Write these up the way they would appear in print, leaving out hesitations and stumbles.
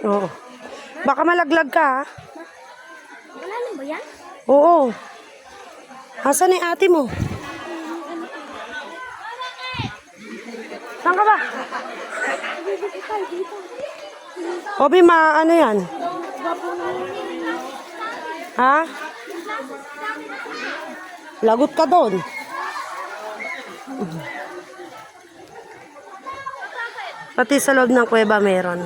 Oo. Baka malaglag ka, ha? Malalim ba yan? Oo. Asan yung ate mo? Saan ka ba? Obi, ano yan? Ha? Lagot ka doon. Pati sa loob ng kuweba meron.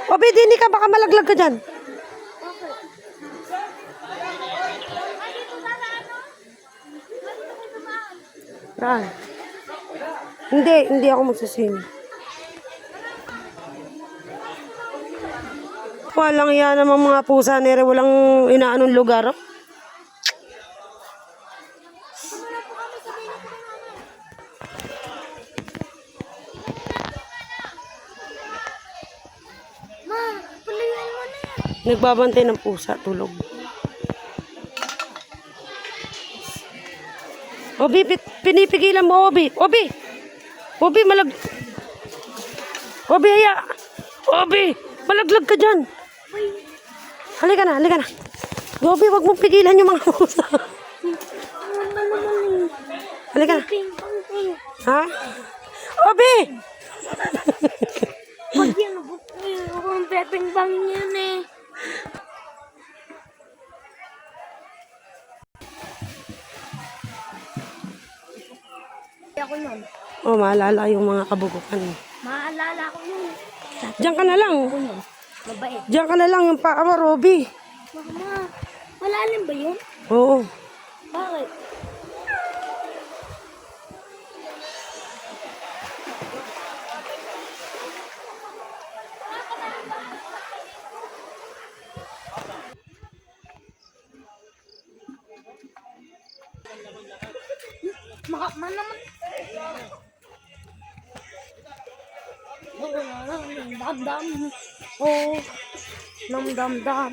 Obi, dini ka, baka malaglag ka dyan. Saan? Hindi ako magsasini. Walang yan namang mga pusa nere, walang inaanong lugar. Oh. Ma, pulihan mo na yan. Nagbabantay ng pusa, tulog. Obi, pinipigilan mo, Obi. Obi! Obi, Obi, haya! Obi! Malaglag ka dyan! Halika na, halika na. Obi, wag mong pigilan yung mga pusa. Halika na. Ha? Obi! Pag yan, ang pepeng bang yan eh. Ako nun. Oh, maalala yung mga kabugukan. Maalala ko yun. Diyan ka na lang. Mabait. Diyan ka na lang yung paa mo, Roby. Mama, malalim ba yun? Oo. Bakit? Man naman. Oh, dam-dam. Oh, dam-dam-dam.